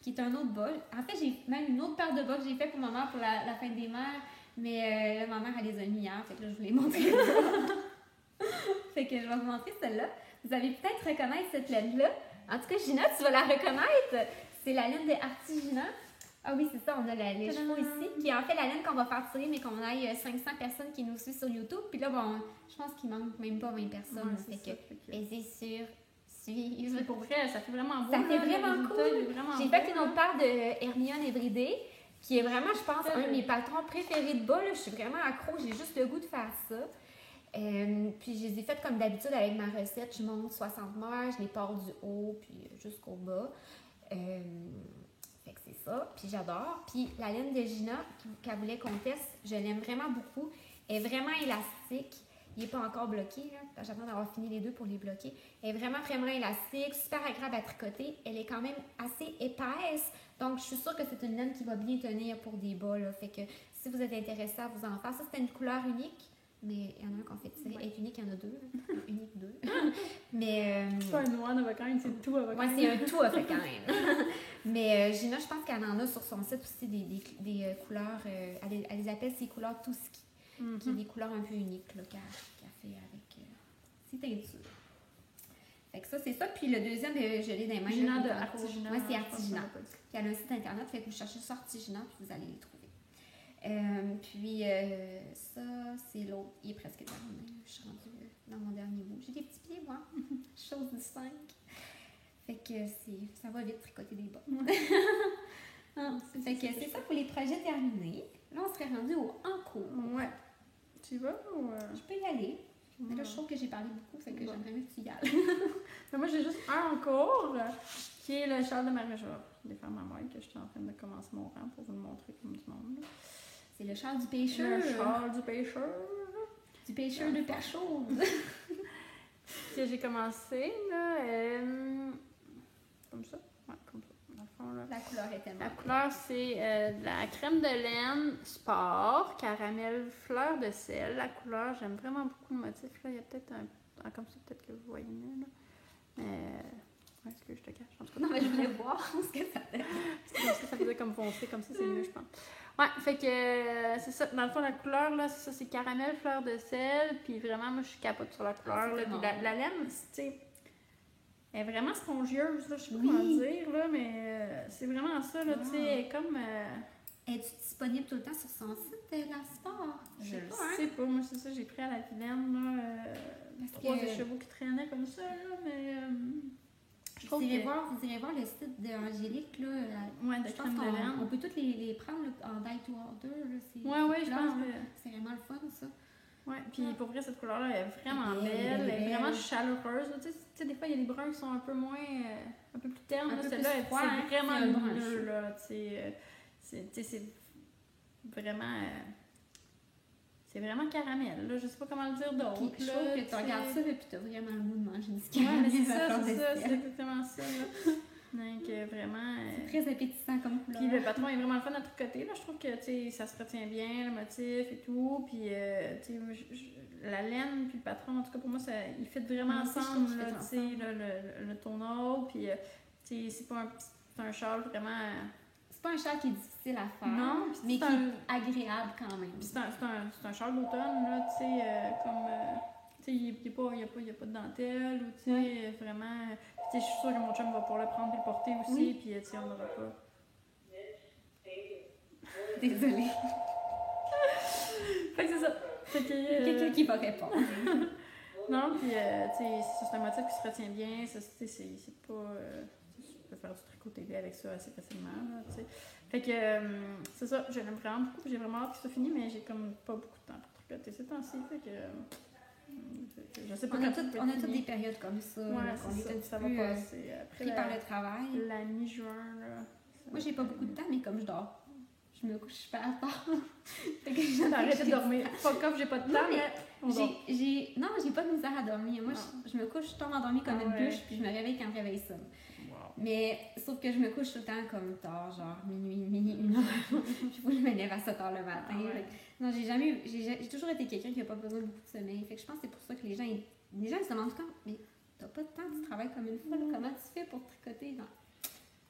qui est un autre bas. En fait, j'ai même une autre paire de bas que j'ai fait pour ma mère pour la fin des mères. Mais ma mère, elle les a mis hier. Fait que là, je vous les montre. Fait que je vais vous montrer celle-là. Vous allez peut-être reconnaître cette laine-là. En tout cas, Gina, tu vas la reconnaître. C'est la laine de Artigina. Ah oui, c'est ça, on a les chevaux ici, qui est en fait la laine qu'on va faire tirer, mais qu'on aille 500 personnes qui nous suivent sur YouTube. Puis là, bon, je pense qu'il manque même pas 20 personnes. Ouais, c'est sûr, suivre. C'est pour vrai, ça fait vraiment beau. Ça fait vraiment cool. J'ai fait une autre paire de Hermione Everyday, qui est vraiment, je pense, un de mes patrons préférés de bas. Là. Je suis vraiment accro, j'ai juste le goût de faire ça. Puis je les ai faites comme d'habitude avec ma recette. Je monte 60 mailles, je les pars du haut, puis jusqu'au bas. Fait que c'est ça, puis j'adore. Puis la laine de Gina, qu'elle voulait qu'on teste, je l'aime vraiment beaucoup. Elle est vraiment élastique. Il n'est pas encore bloqué, là. J'attends d'avoir fini les deux pour les bloquer. Elle est vraiment, vraiment élastique, super agréable à tricoter. Elle est quand même assez épaisse. Donc, je suis sûre que c'est une laine qui va bien tenir pour des bas, là. Fait que si vous êtes intéressé à vous en faire, ça, c'était une couleur unique. Mais il y en a un qu'on fait tirer. Elle est unique, il y en a deux. Unique, deux. Mais. C'est pas un noir d'avocat, c'est tout avocat. Oui, c'est un tout à fait quand même. Mais Gina, je pense qu'elle en a sur son site aussi des couleurs. Elle les appelle ses couleurs tout ski. Qui est des couleurs un peu uniques qu'elle fait avec ses teintures. Fait que ça, c'est ça. Puis le deuxième, je l'ai dans les mains. Gina de Artigina. Oui, c'est Artigina. Puis elle a un site internet, fait que vous cherchez sur Artigina, puis vous allez les trouver. Puis ça, c'est l'autre. Il est presque terminé. Je suis rendue dans mon dernier bout. J'ai des petits pieds, moi. Chose du 5. Fait que ça va vite tricoter des bas. Fait que c'est ça pour les projets terminés. Là, on serait rendu au en cours. Ouais. Tu y vas ou... Je peux y aller. Mais là, je trouve que j'ai parlé beaucoup, fait que j'aimerais mieux que tu y ailles. Mais moi, j'ai juste un en cours, qui est le châle de Marie-Jo des femmes à moi, que je suis en train de commencer mon rang pour vous le montrer comme du monde. C'est le châle du pêcheur. Le châle du pêcheur. Du pêcheur de perche chaude. Que j'ai commencé, là, comme ça. Ouais, comme ça. Dans le fond, là. La couleur est tellement... La couleur, c'est de la crème de laine sport, caramel, fleur de sel. La couleur, j'aime vraiment beaucoup le motif. Là. Il y a peut-être un comme ça, peut-être que vous voyez mieux. Là. Est-ce que je te cache? En tout cas, non, mais je voulais voir ce que ça fait. Ça faisait comme foncé, comme ça, c'est mieux, je pense. Ouais, fait que c'est ça. Dans le fond, la couleur, là, c'est ça, c'est caramel, fleur de sel. Puis vraiment, moi, je suis capote sur la couleur. Là, puis la laine, tu sais, elle est vraiment spongieuse, là, je sais pas comment dire, là, mais c'est vraiment ça, là, tu sais, elle est comme... Es-tu disponible tout le temps sur son site, la sport? Je sais pas, moi, c'est ça, j'ai pris à la vilaine, là, 3 chevaux qui traînaient comme ça, là, mais... Vous irez voir le site d'Angélique, là. Ouais, de crème de laine. On peut toutes les prendre là, en dye to order, là. Ouais, je pense que... C'est vraiment le fun, ça. Ouais, puis pour vrai, cette couleur-là, elle est vraiment belle, elle est vraiment chaleureuse. Tu sais, des fois, il y a des bruns qui sont un peu moins... un peu plus ternes. Celle-là, c'est vraiment lumineux, là. C'est vraiment... c'est vraiment caramel, là. Je sais pas comment le dire d'autre. Je trouve que tu regardes ça et puis tu as vraiment le goût de manger du caramel. Ouais, c'est exactement ça, là. Donc, vraiment... c'est très appétissant comme couleur. Puis le patron est vraiment le fun à tricoter, là. Je trouve que, tu sais, ça se retient bien, le motif et tout. Puis, tu sais, la laine puis le patron, en tout cas, pour moi, ils fit vraiment ensemble, là, tu sais, le tonneau. Puis, tu sais, c'est un châle vraiment... C'est pas un châle qui est difficile à faire, non, mais qui est agréable quand même. Puis c'est un châle d'automne, là, tu sais, comme... tu sais, il n'y a pas de dentelle, ou tu sais, vraiment... Puis tu sais, je suis sûre que mon chum va pouvoir le prendre et le porter aussi, puis tu sais, on n'aura pas... Désolée. Fait que c'est ça. Fait que... quelqu'un qui va répondre. Non, puis tu sais, c'est un motif qui se retient bien, c'est pas... tu peux faire du tricot TV avec ça assez facilement, là, tu sais. Fait que c'est ça, je l'aime vraiment beaucoup, j'ai vraiment hâte que ça soit fini, mais j'ai comme pas beaucoup de temps pour tricoter ces temps-ci, fait que... je sais pas on a toutes des périodes comme ça, ouais, là, qu'on est un ça petit va peu passer après pris par le travail. La mi-juin, là. Moi, j'ai pas beaucoup de temps, mais comme je dors, je me couche super tard. Fait que j'ai arrêté de dormir. Fuck off, j'ai pas de temps, mais non, j'ai pas de misère à dormir. Moi, je me couche, je tombe endormie comme une bûche, puis je me réveille quand le réveil sonne. Mais sauf que je me couche tout le temps comme tard, genre minuit, 1h. Puis faut que je me lève à 7h le matin. Non, j'ai toujours été quelqu'un qui a pas besoin de beaucoup de sommeil. Fait que je pense que c'est pour ça que les gens se demandent quand, mais t'as pas de temps, tu travailles comme une folle. Comment tu fais pour tricoter? Non.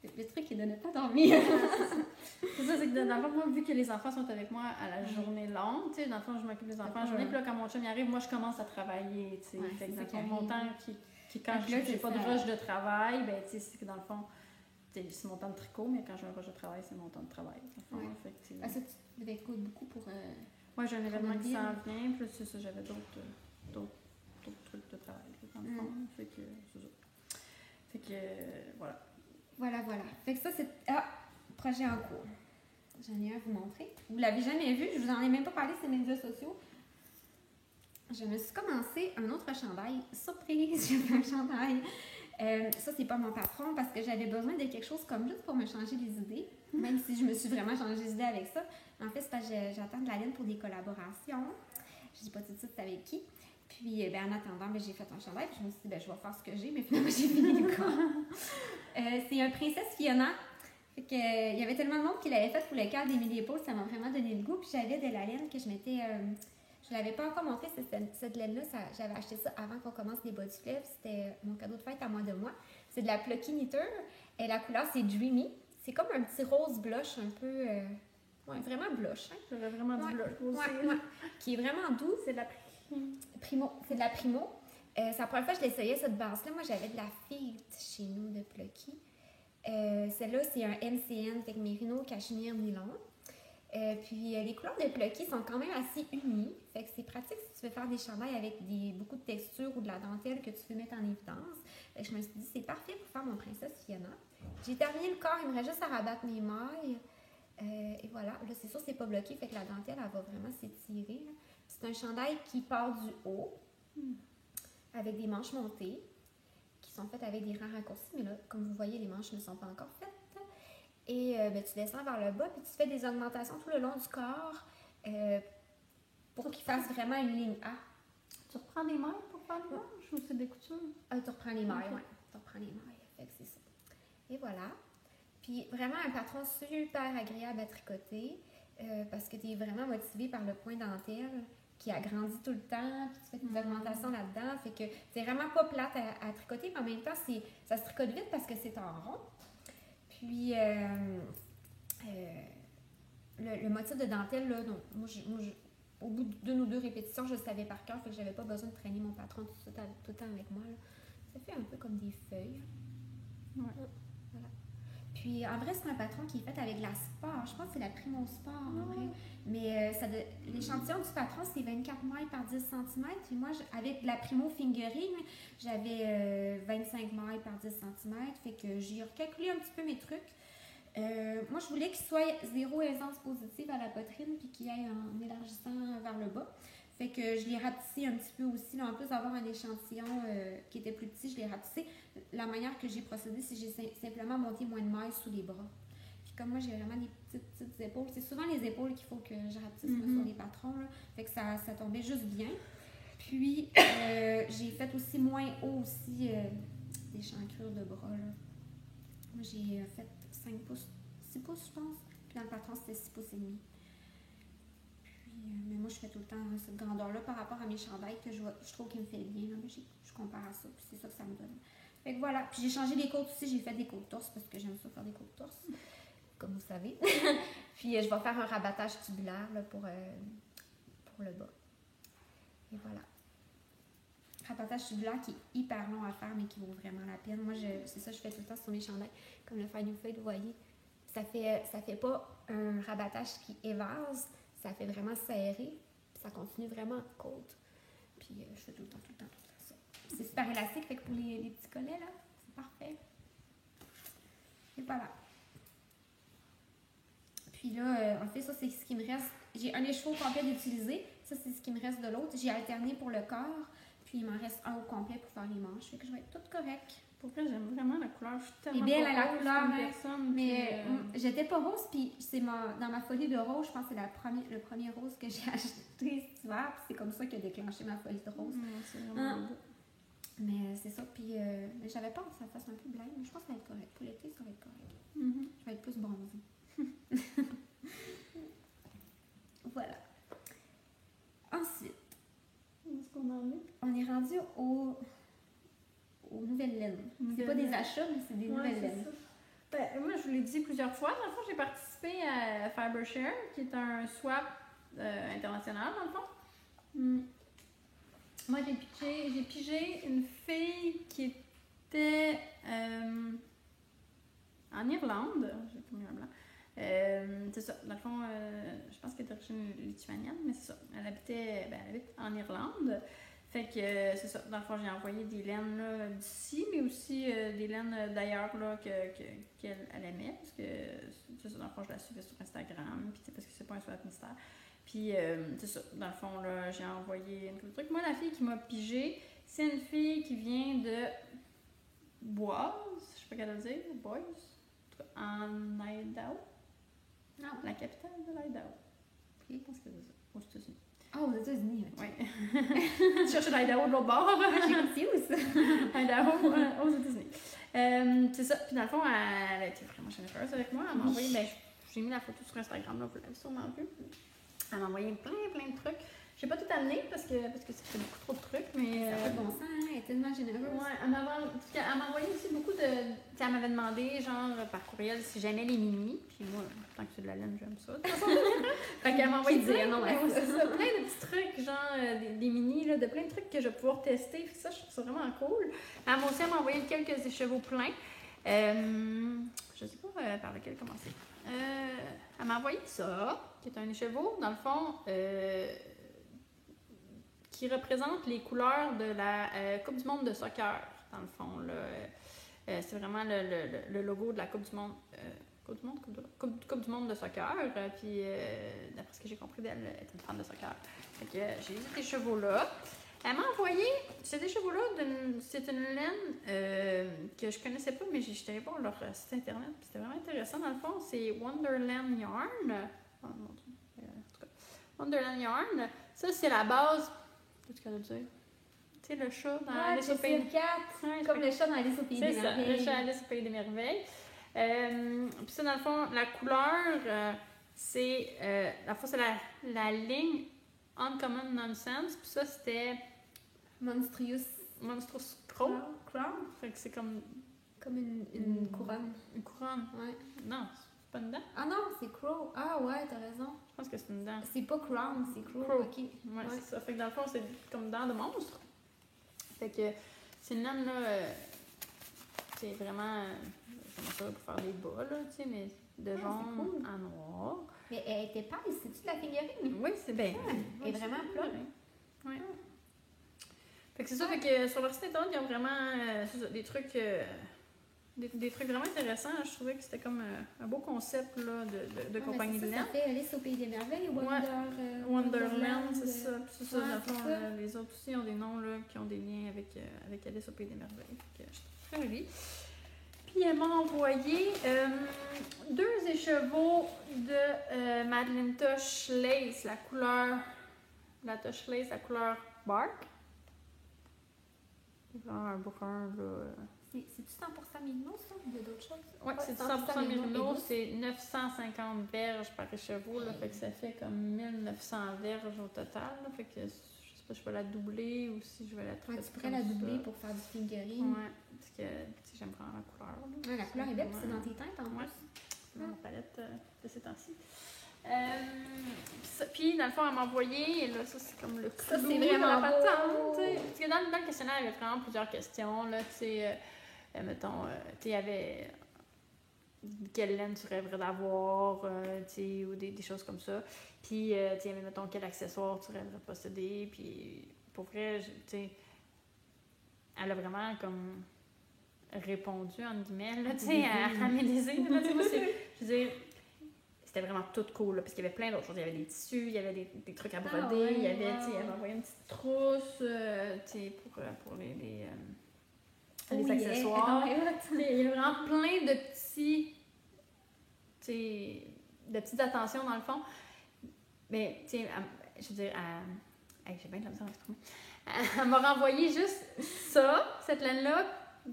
Le truc est de ne pas dormir. C'est ça, c'est que dans le fond, moi, vu que les enfants sont avec moi à la journée longue, tu sais, dans le fond, je m'occupe des enfants à la journée, puis là, quand mon chum y arrive, moi, je commence à travailler, tu sais. Fait que mon temps quand j'ai pas de rush de travail, ben, tu sais, c'est que dans le fond, c'est mon temps de tricot, mais quand j'ai un rush de travail, c'est mon temps de travail. Fait que, ça, tu devais coudre beaucoup pour... Moi, j'ai un événement qui s'en vient, puis c'est ça, j'avais d'autres trucs de travail, dans le fond. Fait que, c'est ça. Fait que, voilà. Voilà. Fait que ça, c'est... projet en cours. J'en ai un à vous montrer. Vous l'avez jamais vu, je vous en ai même pas parlé sur les médias sociaux. Je me suis commencé un autre chandail. Surprise, j'ai fait un chandail. Ça, c'est pas mon patron parce que j'avais besoin de quelque chose comme juste pour me changer les idées. Même si je me suis vraiment changé les idées avec ça. En fait, c'est parce que j'attends de la laine pour des collaborations. Je dis pas tout de suite avec qui. Puis, en attendant, j'ai fait un chandail. Puis je me suis dit, je vais faire ce que j'ai. Mais finalement, j'ai fini le corps. C'est un Princesse Fiona. Fait que, il y avait tellement de monde qui l'avait fait pour le cadre d'Émilie Paul. Ça m'a vraiment donné le goût. Puis j'avais de la laine que je m'étais... je l'avais pas encore montré, cette laine-là. J'avais acheté ça avant qu'on commence les bas du fleuve. C'était mon cadeau de fête à moi de moi. C'est de la Plucky Knitted. Et la couleur, c'est Dreamy. C'est comme un petit rose blush un peu... vraiment blush. Hein? J'aurais vraiment dit blush aussi. Qui est vraiment doux. C'est de la Primo. C'est de la Primo. C'est la première fois que je l'essayais, cette base-là. Moi, j'avais de la Fite chez nous de Plucky. Celle-là, c'est un MCN, fait que Mérino, cachemire, nylon. Puis les couleurs de Plucky sont quand même assez unies. Fait que c'est pratique si tu veux faire des chandails avec beaucoup de texture ou de la dentelle que tu veux mettre en évidence. Fait que je me suis dit, c'est parfait pour faire mon princesse Fiona. J'ai terminé le corps, il me reste juste à rabattre mes mailles. Et voilà, là c'est sûr c'est pas bloqué, fait que la dentelle elle va vraiment s'étirer. C'est un chandail qui part du haut, avec des manches montées, qui sont faites avec des rangs raccourcis, mais là, comme vous voyez, les manches ne sont pas encore faites. Et tu descends vers le bas, puis tu fais des augmentations tout le long du corps pour qu'il fasse vraiment une ligne A. Tu reprends des mailles pour faire les manches ou c'est des coutures? Tu reprends les mailles, oui. Tu reprends les mailles, fait que c'est ça. Et voilà. Puis vraiment un patron super agréable à tricoter parce que tu es vraiment motivé par le point dentelle qui agrandit tout le temps, puis tu fais des augmentations là-dedans. Fait que c'est vraiment pas plate à tricoter, mais en même temps, ça se tricote vite parce que c'est en rond. Puis le motif de dentelle, là, donc, moi, au bout d'une ou deux répétitions, je le savais par cœur, fait que j'avais pas besoin de traîner mon patron tout le temps avec moi. Là. Ça fait un peu comme des feuilles. Ouais. Voilà. Puis en vrai, c'est un patron qui est fait avec la Sport. Je pense que c'est la Primo Sport en vrai. Mais l'échantillon du patron, c'est 24 mailles par 10 cm. Puis moi, avec la Primo Fingering, j'avais 25 mailles par 10 cm. Fait que j'ai recalculé un petit peu mes trucs. Moi, je voulais qu'il soit zéro aisance positive à la poitrine puis qu'il aille en élargissant vers le bas. Fait que je l'ai rapetissé un petit peu aussi. Là, en plus d'avoir un échantillon qui était plus petit, je l'ai rapetissé. La manière que j'ai procédé, c'est que j'ai simplement monté moins de mailles sous les bras. Puis comme moi, j'ai vraiment des petites épaules. C'est souvent les épaules qu'il faut que je rapetisse sur les patrons. Là. Fait que ça tombait juste bien. Puis, j'ai fait aussi moins haut aussi des chancrures de bras. Là. Moi, j'ai fait 5 pouces, 6 pouces, je pense. Puis dans le patron, c'était 6 pouces et demi. Mais moi, je fais tout le temps cette grandeur-là par rapport à mes chandails que je trouve qu'il me fait bien. Là, mais je compare à ça, puis c'est ça que ça me donne. Fait que voilà. Puis j'ai changé les côtes aussi. J'ai fait des côtes torse parce que j'aime ça faire des côtes torse, comme vous savez. Puis je vais faire un rabattage tubulaire là, pour le bas. Et voilà. Rabattage tubulaire qui est hyper long à faire, mais qui vaut vraiment la peine. Moi, c'est ça que je fais tout le temps sur mes chandails. Comme le Fine Fade, vous voyez. Ça fait pas un rabattage qui évase. Ça fait vraiment serré, puis ça continue vraiment en côte. Puis je fais tout le temps ça. C'est super élastique, fait que pour les petits collets, là, c'est parfait. Et voilà. Puis là, en fait, ça, c'est ce qui me reste. J'ai un écheveau complet d'utiliser. Ça, c'est ce qui me reste de l'autre. J'ai alterné pour le corps, puis il m'en reste un au complet pour faire les manches. Fait que je vais être toute correcte. Pour vrai, j'aime vraiment la couleur. Je suis tellement belle pas la rose couleur, comme hein, personne. mais j'étais pas rose, puis c'est dans ma folie de rose, je pense que c'est le premier rose que j'ai acheté cet hiver, puis c'est comme ça qui a déclenché ma folie de rose. C'est vraiment beau. Mais c'est ça, puis mais j'avais peur que ça fasse un peu blanc, mais je pense que ça va être correct. Pour l'été, ça va être correct. Je vais être plus bronzée. Voilà. Ensuite, où est-ce qu'on en est? On est rendu aux nouvelles laines. C'est pas des achats, mais c'est des nouvelles laines. Ben, moi, je vous l'ai dit plusieurs fois. Dans le fond, j'ai participé à Fibershare, qui est un swap international, dans le fond. Moi, j'ai pigé une fille qui était en Irlande. J'ai tout mis en blanc. C'est ça. Dans le fond, je pense qu'elle est d'origine lituanienne, mais c'est ça. Elle habite en Irlande. Fait que c'est ça. Dans le fond, j'ai envoyé des laines d'ici, mais aussi des laines d'ailleurs qu'elle aimait. Parce que c'est ça, dans le fond, je la suivais sur Instagram. Puis parce que c'est pas un swap mystère. Puis c'est ça. Dans le fond, là, j'ai envoyé une couple de trucs. Moi, la fille qui m'a pigé, c'est une fille qui vient de Boise. Je sais pas quelle dire. Boise. En Idaho. Non. La capitale de l'Idaho. Je pense que c'est ça. Aux États-Unis. Ah, aux États-Unis, oui. Tu cherches l'Idaho de l'autre bord. J'ai confuse. Idaho, aux États-Unis. C'est ça. Puis dans le fond, elle a été vraiment généreuse avec moi. Elle m'a envoyé, j'ai mis la photo sur Instagram, là, vous l'avez sûrement vu. Elle m'a envoyé plein de trucs. Je n'ai pas tout amené parce que c'était beaucoup trop de trucs, mais... Ça fait bon sens, hein? Elle est tellement généreuse. Ouais, elle m'a envoyé aussi beaucoup de... Elle m'avait demandé, genre, par courriel, si j'aimais les mini. Puis moi, tant que c'est de la laine, j'aime ça. Fait qu'elle m'a envoyé plein de petits trucs, genre, des mini, là, de plein de trucs que je vais pouvoir tester. Puis ça, je trouve ça vraiment cool. Elle m'a envoyé quelques écheveaux pleins. Je sais pas par lequel commencer. Elle m'a envoyé ça, qui est un écheveau, dans le fond... qui représente les couleurs de la Coupe du monde de soccer, dans le fond. Là. C'est vraiment le logo de la Coupe du monde. Coupe du monde de soccer. Puis, d'après ce que j'ai compris d'elle, elle est une fan de soccer. Fait que j'ai eu ces chevaux-là. Elle m'a envoyé ces chevaux-là, c'est une laine que je connaissais pas, mais j'étais allée voir leur site internet. C'était vraiment intéressant. Dans le fond, c'est Wonderland Yarn. Oh mon Dieu. En tout cas, Wonderland Yarn. Ça, c'est la base. Qu'est-ce qu'elle veut dire? Tu sais, le chat dans Alice au Pays des Merveilles. Comme le chat dans Alice au Pays des Merveilles. C'est ça, le chat Alice au Pays des Merveilles. Puis ça, dans le fond, la couleur, c'est la ligne Uncommon Nonsense. Puis ça, c'était Monstrous Crow. Crown. Fait que c'est comme une couronne. Une couronne. Ouais. Non, c'est pas une dent. Ah non, c'est Crow. Ah ouais, t'as raison. Je pense que c'est une dent. C'est pas Crown, c'est Crow. Ok. Ouais, c'est ça. Fait que dans le fond, c'est comme dent de monstre. Fait que c'est une laine, là, c'est vraiment ça pour faire des bas, là, tu sais, mais de jaune cool. en noir. Mais elle était pâle, c'est-tu de la figurine? Oui, c'est bien. Elle est vraiment plate. Oui. Fait que c'est ça, fait que sur leur site internet, ils ont vraiment des trucs des trucs vraiment intéressants. Je trouvais que c'était comme un beau concept là, de compagnie de laine. Ça fait Alice au Pays des Merveilles, Wonderland, c'est ça. Puis c'est ça, Ouais, dans le fond, les autres aussi ont des noms là, qui ont des liens avec Alice au Pays des Merveilles. Fait que je suis très jolie. Puis elle m'a envoyé 2 écheveaux de Madeleine Tosh Lace, la couleur bark. C'est vraiment un brun, là. C'est-tu 100% Mignon, ça? Ou il y a d'autres choses? Oui, c'est 100% Mérino. C'est 950 verges par écheveau, là. Fait que ça fait comme 1900 verges au total, là. Fait que je sais pas si je vais la doubler ou si je vais la traiter. Ouais, tu pourrais la doubler pour faire du figurine. Oui, parce que j'aime vraiment la couleur, là. Ouais, la couleur est belle, c'est dans tes teintes en plus. C'est dans ma palette de ces temps-ci. Puis, dans le fond, elle m'a envoyé, et là, ça, c'est comme le clou, ça, c'est vraiment la beau. patente, tu sais. Parce que dans le questionnaire, il y avait vraiment plusieurs questions, là, tu sais, mettons, tu sais, il y avait quelle laine tu rêverais d'avoir, tu sais, ou des choses comme ça. Puis, tu sais, il y avait, mettons, quel accessoire tu rêverais de posséder, puis, pour vrai, tu sais, elle a vraiment, comme, répondu, entre guillemets, là, tu sais, à mes désirs, là, tu sais, moi, je veux dire, c'était vraiment tout cool, là, parce qu'il y avait plein d'autres choses. Il y avait des tissus, il y avait des trucs à broder, il y avait, tu sais, elle m'a envoyé une petite trousse, tu sais, pour les accessoires. Il y a vraiment plein de petits, tu sais, de petites attentions dans le fond. Mais, tu sais, je veux dire, j'ai bien de la misère à l'exprimer. Elle m'a renvoyé juste ça, cette laine-là.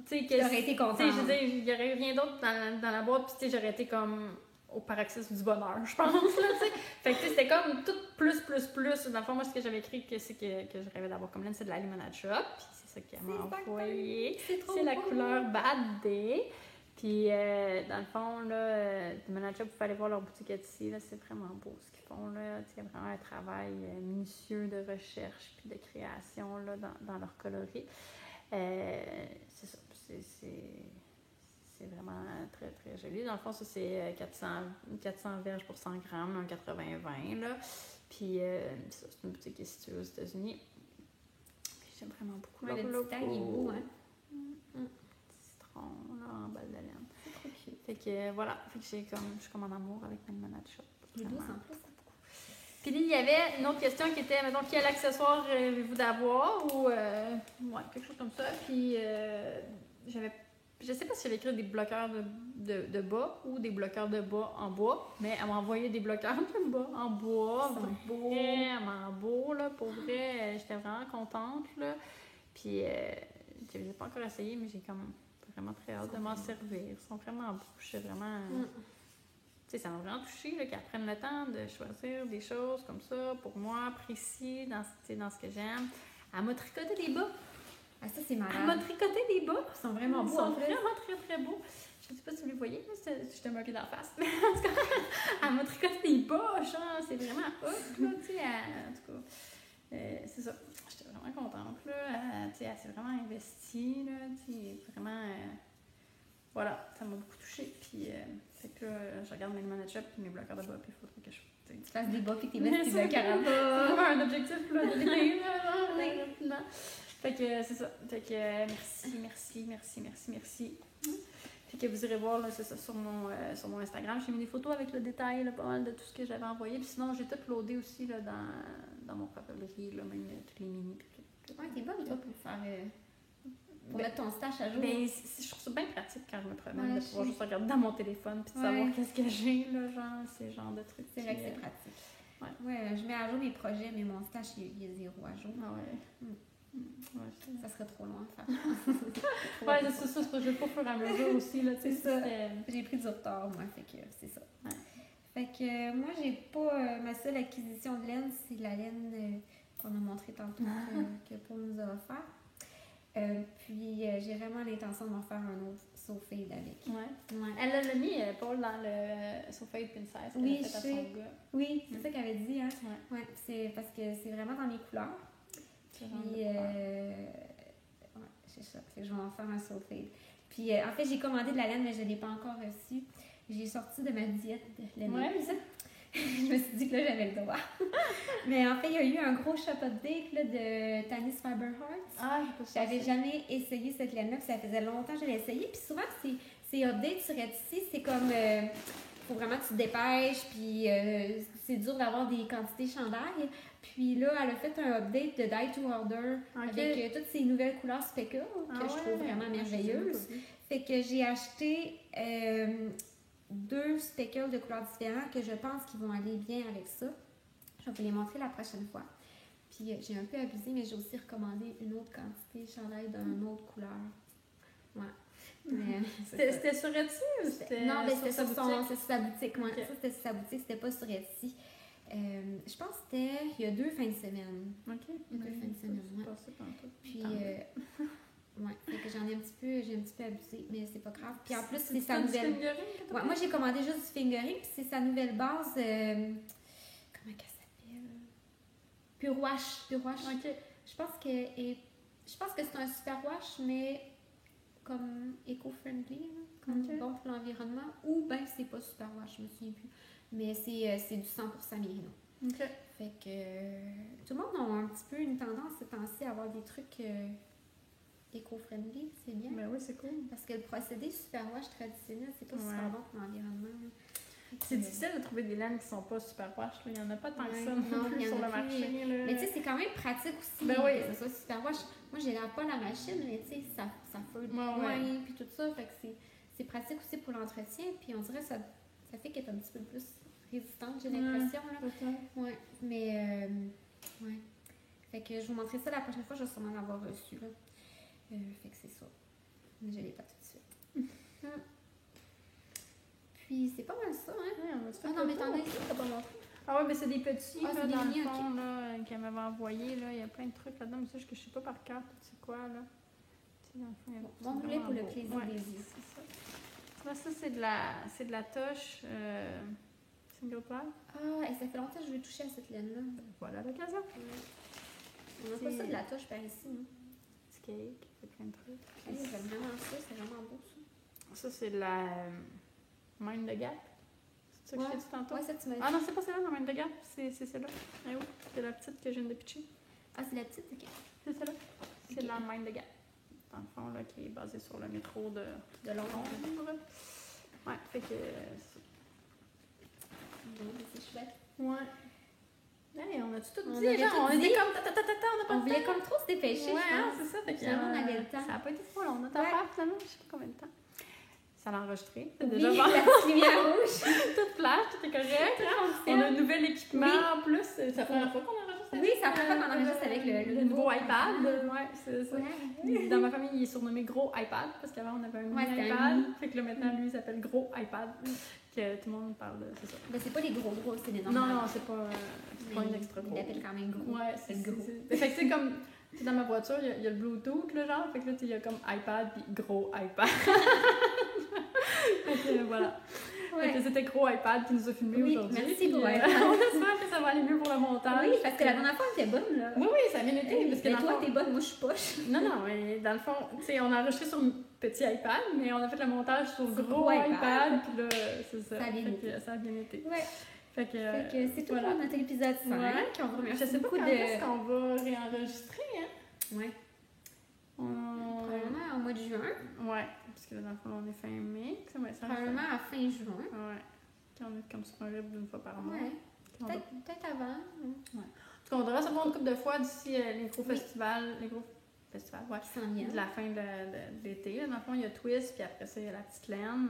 Tu sais, j'aurais été contente. Je veux dire, il n'y aurait rien d'autre dans la boîte, puis tu sais, j'aurais été comme au paroxysme du bonheur, je pense, là, tu sais. Fait que, tu sais, c'était comme tout plus. Dans le fond, moi, ce que j'avais écrit, que je rêvais d'avoir comme laine, c'est de la Limonade Shop, puis c'est ça qu'elle m'a envoyé. C'est la couleur Bad Day. Puis, dans le fond, là, Limonade Shop, il fallait voir leur boutique ici, là, c'est vraiment beau ce qu'ils font, là. Tu sais, vraiment un travail minutieux de recherche puis de création, là, dans leur coloris. C'est ça, c'est vraiment très, très joli. Dans le fond, ça, c'est 400 verges pour 100 grammes, un 80-20, là. Puis, ça, c'est une boutique qui est située aux États-Unis. Puis, j'aime vraiment beaucoup leur logo. Le petit tag est beau, hein? Citron, là, en balle de laine. C'est trop cute. Fait que, voilà. Fait que je suis comme en amour avec ma Limonade Shop. Les douces, en plus. Puis il y avait une autre question qui était, mettons, quel accessoire rêvez-vous d'avoir? Ou, ouais, quelque chose comme ça. Puis, je sais pas si j'avais écrit des bloqueurs de bas ou des bloqueurs de bas en bois, mais elle m'a envoyé des bloqueurs de bas en bois. Vraiment beau, là. Pour vrai, j'étais vraiment contente, là. Puis, je les ai pas encore essayé, mais j'ai comme vraiment très hâte de m'en servir. Ils sont vraiment beaux. Je suis vraiment... Tu sais, ça m'a vraiment touché qu'elle prenne le temps de choisir des choses comme ça, pour moi, précis, dans ce que j'aime. Elle m'a tricoté des bas. Ah, ça, c'est malade. Elle m'a tricoté des bas. Ils sont vraiment beaux. Ils sont vraiment très, très beaux. Je sais pas si vous les voyez, je te moquais d'en face. Mais en tout cas, elle m'a tricoté des bas, genre, c'est vraiment hot, là, tu sais. En tout cas, c'est ça. J'étais vraiment contente, là. Tu sais, elle s'est vraiment investie, là. Tu sais, vraiment... Voilà, ça m'a beaucoup touchée. Puis, fait que là, je regarde mes Limonade Shop et mes bloqueurs de bas, puis il faudrait que je fasses des bas puis que tu mettes tes bloqueurs à bas. C'est vraiment un objectif là, de l'été. Fait que c'est ça. Fait que merci. Fait que vous irez voir, là, c'est ça, sur mon Instagram. J'ai mis des photos avec le détail, là, pas mal de tout ce que j'avais envoyé. Puis sinon, j'ai tout uploadé aussi là, dans mon papeterie, là, même toutes les mini. Puis tout. Ouais, t'es bonne, toi, pour faire... pour mettre ton stash à jour. Ben, je trouve ça bien pratique quand je me promène de pouvoir juste regarder dans mon téléphone puis de savoir qu'est-ce que j'ai, là, genre, ces genres de trucs. C'est vrai que c'est pratique. Ouais, je mets à jour mes projets, mais mon stash, il est 0 à jour. Ah ouais. Ouais, ça serait trop loin à faire. Ouais, c'est ça, je vais pas faire à mesure aussi, là, tu sais. C'est ça. J'ai pris du retard, moi, fait que c'est ça. Ouais. Fait que moi, j'ai pas... ma seule acquisition de laine, c'est la laine qu'on a montrée tantôt que Paul nous a offert. Puis j'ai vraiment l'intention de m'en faire un autre Soulfade avec. Ouais. Elle a mis Paul dans le Soulfade Princess qu'elle a fait à son gars. Oui, c'est ça qu'elle avait dit, hein? Ouais, c'est parce que c'est vraiment dans mes couleurs. Puis, c'est ça. Fait que je vais en faire un Soulfade. Puis, en fait, j'ai commandé de la laine, mais je ne l'ai pas encore reçue. J'ai sorti de ma diète de laine. Ouais, ça. Je me suis dit que là, j'avais le droit. Mais en fait, il y a eu un gros shop update là, de Tanis Fiber Hearts. Ah, j'avais jamais essayé cette laine-là, puis ça faisait longtemps que je l'ai essayé. Puis souvent, ces updates sur Etsy, c'est comme... faut vraiment que tu te dépêches, puis c'est dur d'avoir des quantités chandail. Puis là, elle a fait un update de Die to Order avec toutes ces nouvelles couleurs speckle que je trouve vraiment merveilleuses. Fait que j'ai acheté 2 speckles de couleurs différentes que je pense qu'ils vont aller bien avec ça. Je vais vous les montrer la prochaine fois. Puis j'ai un peu abusé, mais j'ai aussi recommandé une autre quantité de chandail d'une autre couleur. Ouais. C'était sur Etsy ou c'était non, mais c'était sur sa boutique. Okay. Ça, c'était sur sa boutique, c'était pas sur Etsy. Je pense que c'était il y a 2 fins de semaine. OK. Il y a 2 fins de semaine, Puis, ouais, fait que j'ai un petit peu abusé, mais c'est pas grave. Puis en plus, c'est sa nouvelle... Ouais, moi, j'ai commandé juste du fingering, puis c'est sa nouvelle base... Comment qu'elle s'appelle? Pure Wash. OK. Je pense que c'est un super wash, mais comme éco-friendly, comme bon pour l'environnement, ou ben c'est pas super wash, je me souviens plus. Mais c'est du 100% Mérino. OK. Fait que tout le monde a un petit peu une tendance ces temps-ci à avoir des trucs éco-friendly, c'est bien. Ben oui, c'est cool. Parce que le procédé super wash traditionnel, c'est pas super bon pour l'environnement. C'est difficile de trouver des laines qui sont pas super wash. Il n'y en a pas tant que ça non plus sur le marché. Là. Mais tu sais, c'est quand même pratique aussi. Ben oui. Que ce soit super wash. Moi, je lave pas la machine, mais tu sais, ça feuille moins, puis tout ça. Fait que c'est pratique aussi pour l'entretien. Puis on dirait que ça fait qu'elle est un petit peu plus résistante, j'ai l'impression. Ouais. Mais, ouais. Fait que je vous montrerai ça la prochaine fois. Je vais sûrement l'avoir reçu. Là. Fait que c'est ça. Mais je l'ai pas tout de suite. Puis c'est pas mal ça, hein? Ouais, non, mais t'en as ici, t'as pas montré. Ah ouais, mais c'est des petits, là, c'est dans le fond, là, qu'elle m'avait envoyé, là. Il y a plein de trucs là-dedans, mais ça, je sais pas par cœur, c'est quoi, là. Tu sais, dans le fond, il y a bon, vous voulez pour le plaisir des yeux. C'est ça. Là, ça, c'est de la touche single ply. Ah, et ça fait longtemps que je veux toucher à cette laine-là. Voilà l'occasion. On n'a pas ça de la touche par ici, non? Cake, c'est plein de trucs. J'aime vraiment ça, c'est vraiment beau, ça. Ça, c'est de la Mind the Gap. C'est ça que je t'ai dit tantôt? Ouais, ça, tu m'as dit. Ah non, c'est pas celle-là, la Mind the Gap. C'est celle-là. Ah oui, c'est la petite que je viens de pitcher. Ah, c'est la petite, ok. C'est celle-là. C'est de la Mind the Gap. Dans le fond, là, qui est basée sur le métro de Londres. Ouais, fait que... Bon, c'est chouette. Ouais. Hey, on a-tu tout dit? Genre, on était comme on a pas de temps. On voulait comme trop se dépêcher, ouais, je pense. C'est ça. Fait que finalement, on avait le temps. Ça n'a pas été trop long. Notre affaire, finalement, je sais pas combien de temps. Ça l'a enregistré. C'est Oui, déjà bon. la petite lumière rouge. Tout flash, tout est correct. On a un nouvel équipement en plus. C'est la première fois qu'on enregistre. Oui, c'est la première fois qu'on enregistre avec le nouveau iPad. Ouais, c'est ça. Ouais. Dans ma famille, il est surnommé Gros iPad parce qu'avant, on avait un mini iPad. Fait que là, maintenant, lui, il s'appelle Gros iPad. Que tout le monde parle de. C'est ça. Ben, c'est pas les gros, c'est les normaux. Non, c'est pas une extra gros. Il l'appelle quand même gros. Ouais, c'est gros. Fait que c'est comme. Dans ma voiture, il y a le Bluetooth, là, genre. Fait que là, il y a comme iPad puis gros iPad. Fait que voilà. Ouais. Fait que c'était Gros iPad qui nous a filmé aujourd'hui. Merci pour iPad. On espère que ça va aller mieux pour le montage. Oui, parce que la dernière fois, elle était bonne, là. Oui, ça a bien été. Parce que mais toi, t'es bonne, moi, je suis poche. Non, mais dans le fond, tu sais, on a enregistré sur un petit iPad, mais on a fait le montage sur gros iPad. Puis là, c'est ça. Ça a bien été. Ouais. Fait que c'est tout pour notre épisode 5. Ouais. On vous remercie je sais pas beaucoup quand est-ce qu'on va réenregistrer, hein? Ouais. juin. Ouais, parce que dans le fond, on est fin mai. Probablement à fin juin. Ouais. Quand on est comme sur un rythme d'une fois par mois. Ouais. Peut-être avant. Ouais. En tout cas, on devrait se voir une couple de fois d'ici les gros festivals. Les gros festivals, ouais. Qui s'en viennent. De la fin de l'été. Dans le fond, il y a Twist, puis après ça, il y a la petite laine,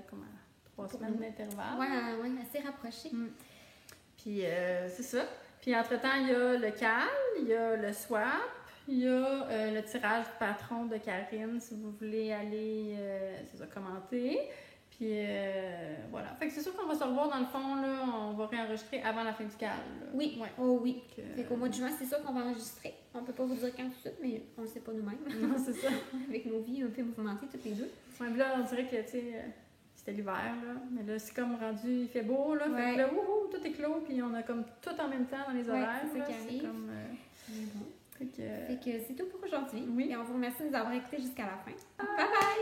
comme à 3 semaines d'intervalle. Ouais, assez rapproché. Puis c'est ça. Puis entre-temps, il y a le CAL, il y a le swap, il y a le tirage du patron de Karine, si vous voulez aller commenter. Puis voilà. Fait que c'est sûr qu'on va se revoir dans le fond, là, on va réenregistrer avant la fin du CAL. Là. Oui, ouais. Oh oui. Fait qu'au mois de juin, c'est sûr qu'on va enregistrer. On peut pas vous dire quand tout de suite, mais on le sait pas nous-mêmes. Non, c'est ça. Avec nos vies un peu mouvementées toutes les deux. Ouais, là, on dirait que, tu sais, c'était l'hiver, là. Mais là, c'est comme rendu, il fait beau, là. Ouais. Fait que là, tout est clos, puis on a comme tout en même temps dans les horaires. C'est ça qui là. arrive. C'est comme... Bon. Fait que c'est tout pour aujourd'hui. Oui. Et on vous remercie de nous avoir écoutés jusqu'à la fin. Bye bye!